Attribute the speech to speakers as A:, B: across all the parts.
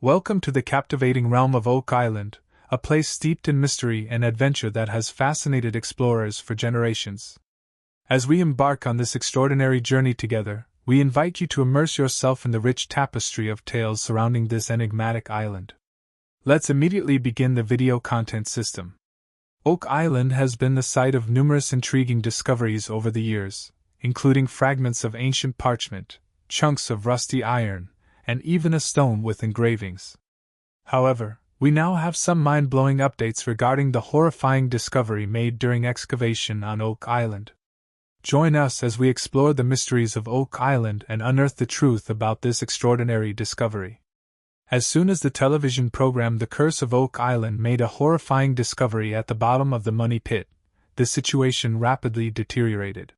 A: Welcome to the captivating realm of Oak Island, a place steeped in mystery and adventure that has fascinated explorers for generations. As we embark on this extraordinary journey together, we invite you to immerse yourself in the rich tapestry of tales surrounding this enigmatic island. Let's immediately begin the video content system. Oak Island has been the site of numerous intriguing discoveries over the years, including fragments of ancient parchment, chunks of rusty iron, and even a stone with engravings. However, we now have some mind-blowing updates regarding the horrifying discovery made during excavation on Oak Island. Join us as we explore the mysteries of Oak Island and unearth the truth about this extraordinary discovery. As soon as the television program The Curse of Oak Island made a horrifying discovery at the bottom of the money pit, the situation rapidly deteriorated.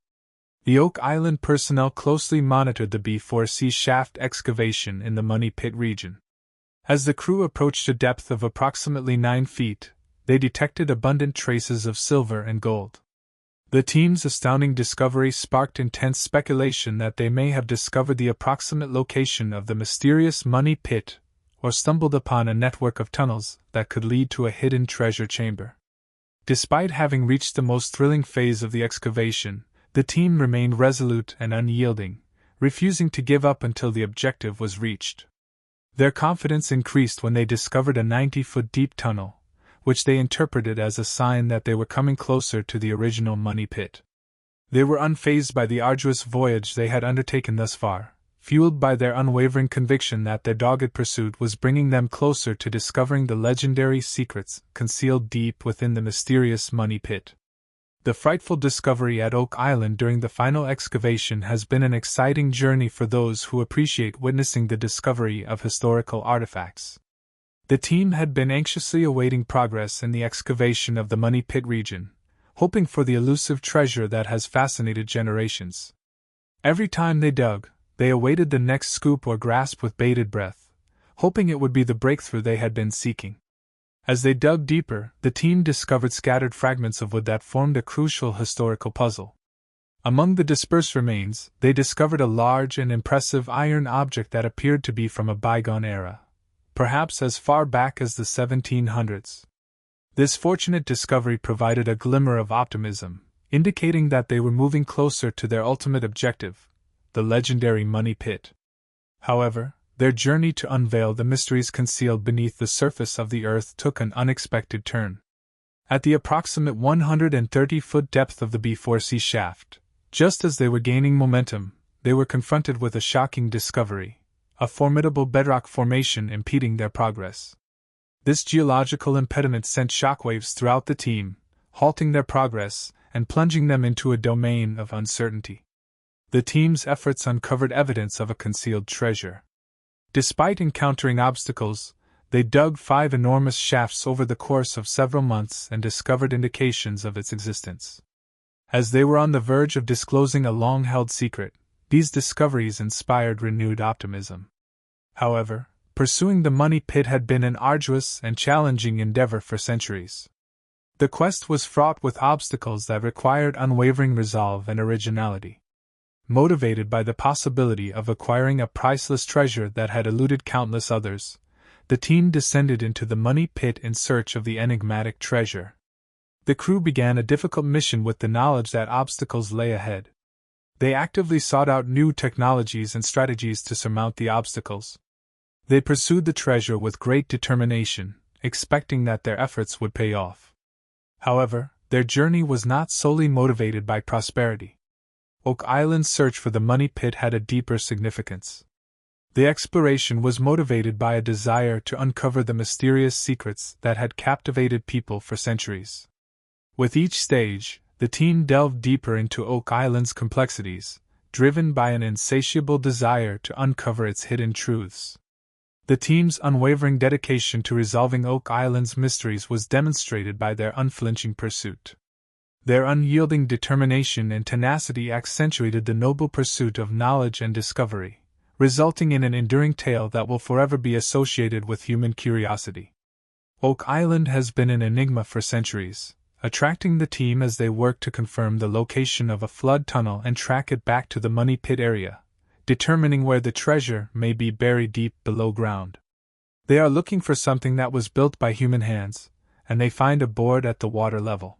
A: The Oak Island personnel closely monitored the B4C shaft excavation in the money pit region. As the crew approached a depth of approximately 9 feet, they detected abundant traces of silver and gold. The team's astounding discovery sparked intense speculation that they may have discovered the approximate location of the mysterious money pit, or stumbled upon a network of tunnels that could lead to a hidden treasure chamber. Despite having reached the most thrilling phase of the excavation, the team remained resolute and unyielding, refusing to give up until the objective was reached. Their confidence increased when they discovered a 90-foot deep tunnel, which they interpreted as a sign that they were coming closer to the original money pit. They were unfazed by the arduous voyage they had undertaken thus far, fueled by their unwavering conviction that their dogged pursuit was bringing them closer to discovering the legendary secrets concealed deep within the mysterious money pit. The frightful discovery at Oak Island during the final excavation has been an exciting journey for those who appreciate witnessing the discovery of historical artifacts. The team had been anxiously awaiting progress in the excavation of the money pit region, hoping for the elusive treasure that has fascinated generations. Every time they dug, they awaited the next scoop or grasp with bated breath, hoping it would be the breakthrough they had been seeking. As they dug deeper, the team discovered scattered fragments of wood that formed a crucial historical puzzle. Among the dispersed remains, they discovered a large and impressive iron object that appeared to be from a bygone era, perhaps as far back as the 1700s. This fortunate discovery provided a glimmer of optimism, indicating that they were moving closer to their ultimate objective, the legendary money pit. However, their journey to unveil the mysteries concealed beneath the surface of the earth took an unexpected turn. At the approximate 130-foot depth of the B4C shaft, just as they were gaining momentum, they were confronted with a shocking discovery: a formidable bedrock formation impeding their progress. This geological impediment sent shockwaves throughout the team, halting their progress and plunging them into a domain of uncertainty. The team's efforts uncovered evidence of a concealed treasure. Despite encountering obstacles, they dug 5 enormous shafts over the course of several months and discovered indications of its existence. As they were on the verge of disclosing a long-held secret, these discoveries inspired renewed optimism. However, pursuing the money pit had been an arduous and challenging endeavor for centuries. The quest was fraught with obstacles that required unwavering resolve and originality. Motivated by the possibility of acquiring a priceless treasure that had eluded countless others, the team descended into the money pit in search of the enigmatic treasure. The crew began a difficult mission with the knowledge that obstacles lay ahead. They actively sought out new technologies and strategies to surmount the obstacles. They pursued the treasure with great determination, expecting that their efforts would pay off. However, their journey was not solely motivated by prosperity. Oak Island's search for the money pit had a deeper significance. The exploration was motivated by a desire to uncover the mysterious secrets that had captivated people for centuries. With each stage, the team delved deeper into Oak Island's complexities, driven by an insatiable desire to uncover its hidden truths. The team's unwavering dedication to resolving Oak Island's mysteries was demonstrated by their unflinching pursuit. Their unyielding determination and tenacity accentuated the noble pursuit of knowledge and discovery, resulting in an enduring tale that will forever be associated with human curiosity. Oak Island has been an enigma for centuries, attracting the team as they work to confirm the location of a flood tunnel and track it back to the money pit area, determining where the treasure may be buried deep below ground. They are looking for something that was built by human hands, and they find a board at the water level.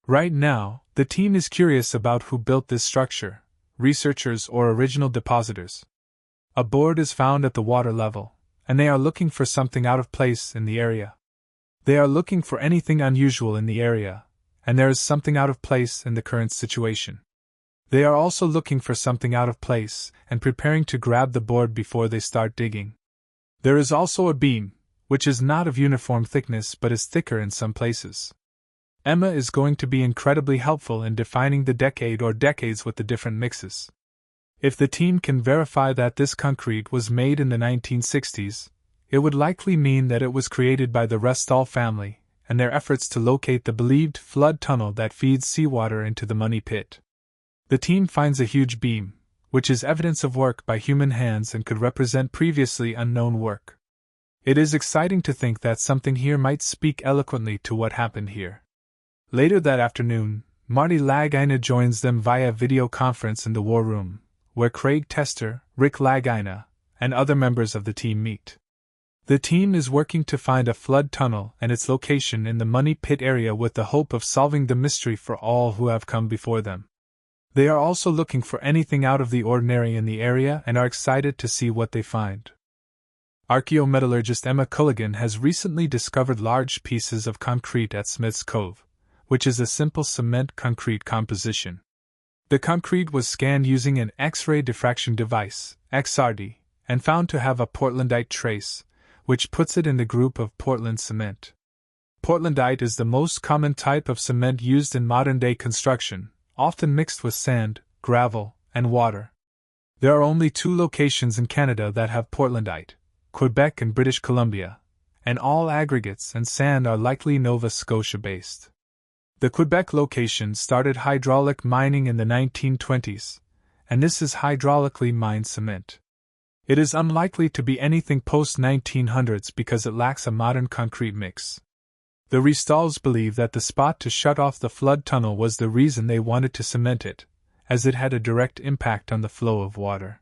A: Right now, the team is curious about who built this structure, researchers or original depositors. A board is found at the water level, and they are looking for something out of place in the area. They are looking for anything unusual in the area, and there is something out of place in the current situation. They are also looking for something out of place and preparing to grab the board before they start digging. There is also a beam, which is not of uniform thickness but is thicker in some places. Emma is going to be incredibly helpful in defining the decade or decades with the different mixes. If the team can verify that this concrete was made in the 1960s, it would likely mean that it was created by the Restall family and their efforts to locate the believed flood tunnel that feeds seawater into the Money Pit. The team finds a huge beam, which is evidence of work by human hands and could represent previously unknown work. It is exciting to think that something here might speak eloquently to what happened here. Later that afternoon, Marty Lagina joins them via video conference in the war room, where Craig Tester, Rick Lagina, and other members of the team meet. The team is working to find a flood tunnel and its location in the Money Pit area with the hope of solving the mystery for all who have come before them. They are also looking for anything out of the ordinary in the area and are excited to see what they find. Archaeometallurgist Emma Culligan has recently discovered large pieces of concrete at Smith's Cove, which is a simple cement concrete composition. The concrete was scanned using an X-ray diffraction device, XRD, and found to have a Portlandite trace, which puts it in the group of Portland cement. Portlandite is the most common type of cement used in modern-day construction, often mixed with sand, gravel, and water. There are only 2 locations in Canada that have Portlandite, Quebec and British Columbia, and all aggregates and sand are likely Nova Scotia-based. The Quebec location started hydraulic mining in the 1920s, and this is hydraulically mined cement. It is unlikely to be anything post-1900s because it lacks a modern concrete mix. The Restalls believe that the spot to shut off the flood tunnel was the reason they wanted to cement it, as it had a direct impact on the flow of water.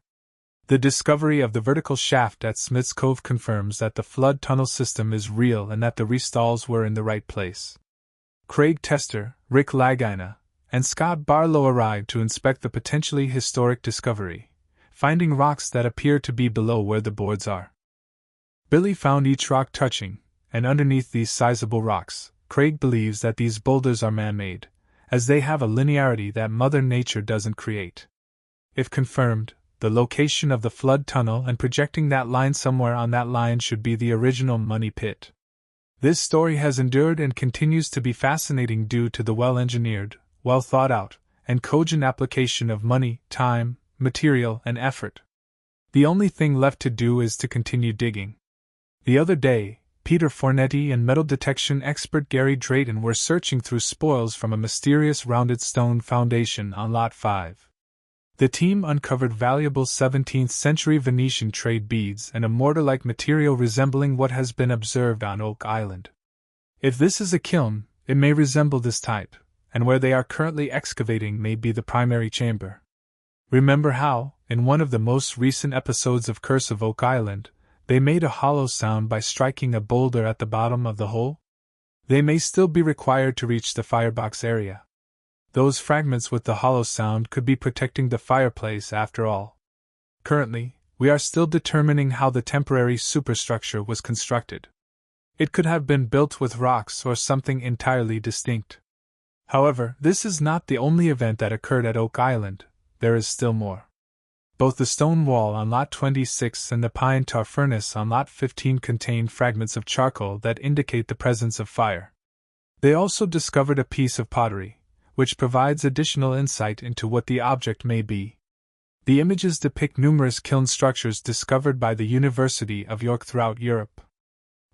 A: The discovery of the vertical shaft at Smith's Cove confirms that the flood tunnel system is real and that the Restalls were in the right place. Craig Tester, Rick Lagina, and Scott Barlow arrived to inspect the potentially historic discovery, finding rocks that appear to be below where the boards are. Billy found each rock touching, and underneath these sizable rocks, Craig believes that these boulders are man-made, as they have a linearity that Mother Nature doesn't create. If confirmed, the location of the flood tunnel and projecting that line somewhere on that line should be the original Money Pit. This story has endured and continues to be fascinating due to the well-engineered, well-thought-out, and cogent application of money, time, material, and effort. The only thing left to do is to continue digging. The other day, Peter Fornetti and metal detection expert Gary Drayton were searching through spoils from a mysterious rounded stone foundation on Lot 5. The team uncovered valuable 17th-century Venetian trade beads and a mortar-like material resembling what has been observed on Oak Island. If this is a kiln, it may resemble this type, and where they are currently excavating may be the primary chamber. Remember how, in one of the most recent episodes of Curse of Oak Island, they made a hollow sound by striking a boulder at the bottom of the hole? They may still be required to reach the firebox area. Those fragments with the hollow sound could be protecting the fireplace after all. Currently, we are still determining how the temporary superstructure was constructed. It could have been built with rocks or something entirely distinct. However, this is not the only event that occurred at Oak Island, there is still more. Both the stone wall on Lot 26 and the pine tar furnace on Lot 15 contain fragments of charcoal that indicate the presence of fire. They also discovered a piece of pottery, which provides additional insight into what the object may be. The images depict numerous kiln structures discovered by the University of York throughout Europe.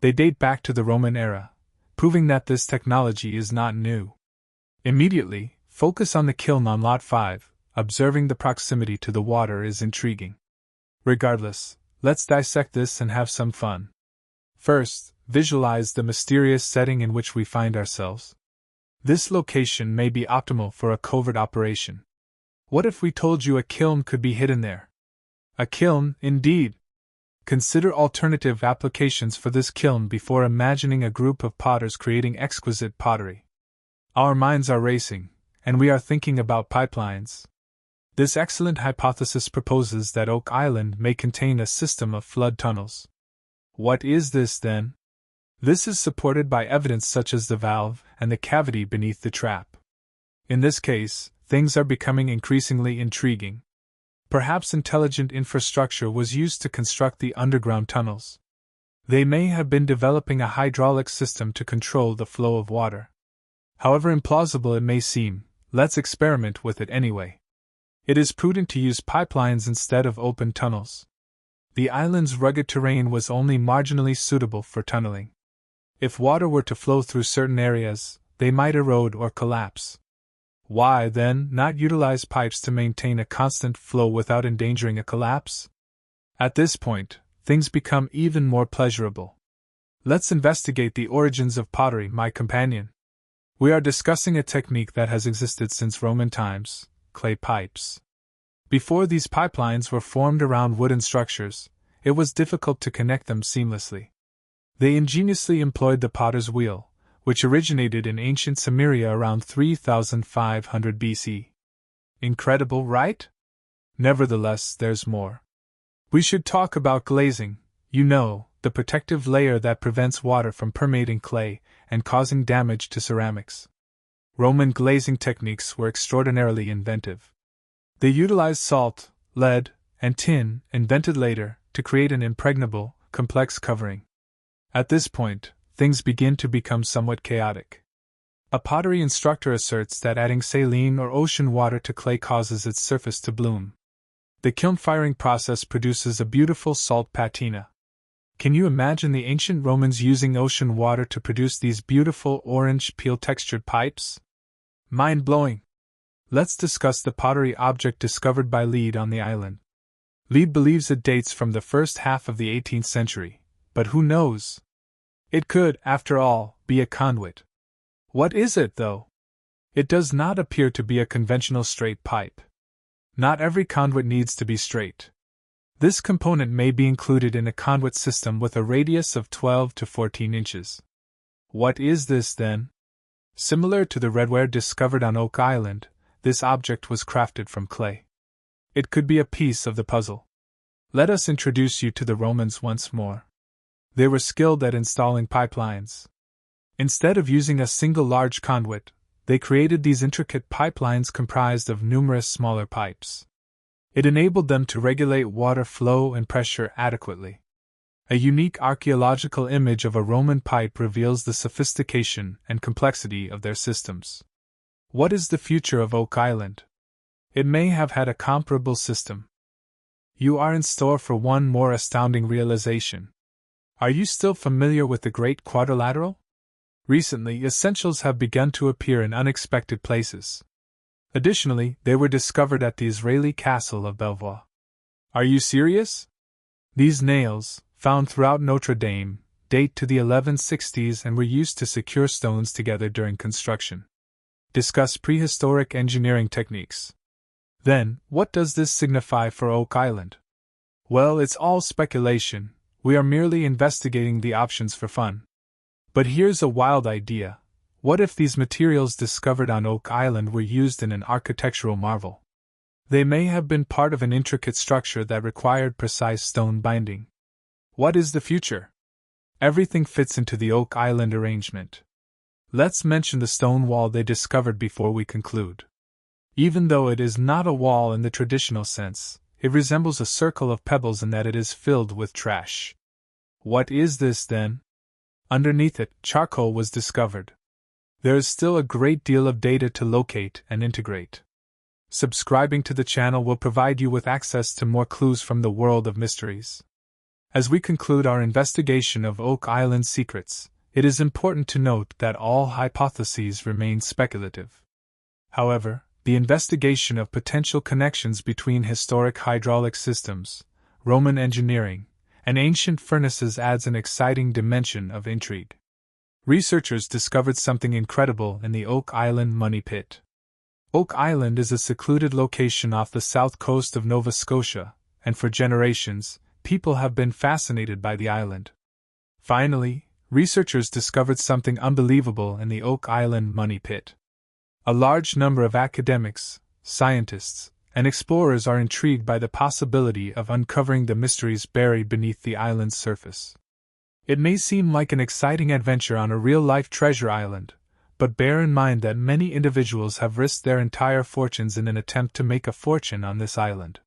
A: They date back to the Roman era, proving that this technology is not new. Immediately, focus on the kiln on Lot 5, observing the proximity to the water is intriguing. Regardless, let's dissect this and have some fun. First, visualize the mysterious setting in which we find ourselves. This location may be optimal for a covert operation. What if we told you a kiln could be hidden there? A kiln, indeed! Consider alternative applications for this kiln before imagining a group of potters creating exquisite pottery. Our minds are racing, and we are thinking about pipelines. This excellent hypothesis proposes that Oak Island may contain a system of flood tunnels. What is this, then? This is supported by evidence such as the valve and the cavity beneath the trap. In this case, things are becoming increasingly intriguing. Perhaps intelligent infrastructure was used to construct the underground tunnels. They may have been developing a hydraulic system to control the flow of water. However implausible it may seem, let's experiment with it anyway. It is prudent to use pipelines instead of open tunnels. The island's rugged terrain was only marginally suitable for tunneling. If water were to flow through certain areas, they might erode or collapse. Why, then, not utilize pipes to maintain a constant flow without endangering a collapse? At this point, things become even more pleasurable. Let's investigate the origins of pottery, my companion. We are discussing a technique that has existed since Roman times: clay pipes. Before these pipelines were formed around wooden structures, it was difficult to connect them seamlessly. They ingeniously employed the potter's wheel, which originated in ancient Samaria around 3500 BC. Incredible, right? Nevertheless, there's more. We should talk about glazing, the protective layer that prevents water from permeating clay and causing damage to ceramics. Roman glazing techniques were extraordinarily inventive. They utilized salt, lead, and tin, invented later, to create an impregnable, complex covering. At this point, things begin to become somewhat chaotic. A pottery instructor asserts that adding saline or ocean water to clay causes its surface to bloom. The kiln firing process produces a beautiful salt patina. Can you imagine the ancient Romans using ocean water to produce these beautiful orange peel-textured pipes? Mind-blowing! Let's discuss the pottery object discovered by Lead on the island. Lead believes it dates from the first half of the 18th century, but who knows? It could, after all, be a conduit. What is it, though? It does not appear to be a conventional straight pipe. Not every conduit needs to be straight. This component may be included in a conduit system with a radius of 12 to 14 inches. What is this, then? Similar to the redware discovered on Oak Island, this object was crafted from clay. It could be a piece of the puzzle. Let us introduce you to the Romans once more. They were skilled at installing pipelines. Instead of using a single large conduit, they created these intricate pipelines comprised of numerous smaller pipes. It enabled them to regulate water flow and pressure adequately. A unique archaeological image of a Roman pipe reveals the sophistication and complexity of their systems. What is the future of Oak Island? It may have had a comparable system. You are in store for one more astounding realization. Are you still familiar with the Great Quadrilateral? Recently, essentials have begun to appear in unexpected places. Additionally, they were discovered at the Israeli castle of Belvoir. Are you serious? These nails, found throughout Notre Dame, date to the 1160s and were used to secure stones together during construction. Discuss prehistoric engineering techniques. Then, what does this signify for Oak Island? Well, it's all speculation. We are merely investigating the options for fun. But here's a wild idea. What if these materials discovered on Oak Island were used in an architectural marvel? They may have been part of an intricate structure that required precise stone binding. What is the future? Everything fits into the Oak Island arrangement. Let's mention the stone wall they discovered before we conclude. Even though it is not a wall in the traditional sense, it resembles a circle of pebbles in that it is filled with trash. What is this, then? Underneath it, charcoal was discovered. There is still a great deal of data to locate and integrate. Subscribing to the channel will provide you with access to more clues from the world of mysteries. As we conclude our investigation of Oak Island's secrets, it is important to note that all hypotheses remain speculative. However, the investigation of potential connections between historic hydraulic systems, Roman engineering, and ancient furnaces adds an exciting dimension of intrigue. Researchers discovered something incredible in the Oak Island Money Pit. Oak Island is a secluded location off the south coast of Nova Scotia, and for generations, people have been fascinated by the island. Finally, researchers discovered something unbelievable in the Oak Island money pit. A large number of academics, scientists, and explorers are intrigued by the possibility of uncovering the mysteries buried beneath the island's surface. It may seem like an exciting adventure on a real-life treasure island, but bear in mind that many individuals have risked their entire fortunes in an attempt to make a fortune on this island.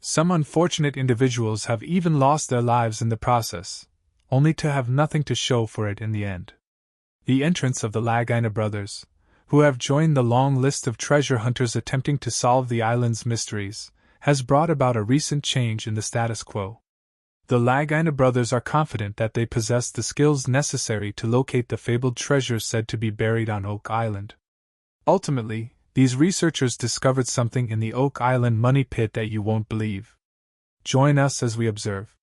A: Some unfortunate individuals have even lost their lives in the process, only to have nothing to show for it in the end. The entrance of the Lagina brothers, who have joined the long list of treasure hunters attempting to solve the island's mysteries, has brought about a recent change in the status quo. The Lagina brothers are confident that they possess the skills necessary to locate the fabled treasure said to be buried on Oak Island. Ultimately, these researchers discovered something in the Oak Island money pit that you won't believe. Join us as we observe.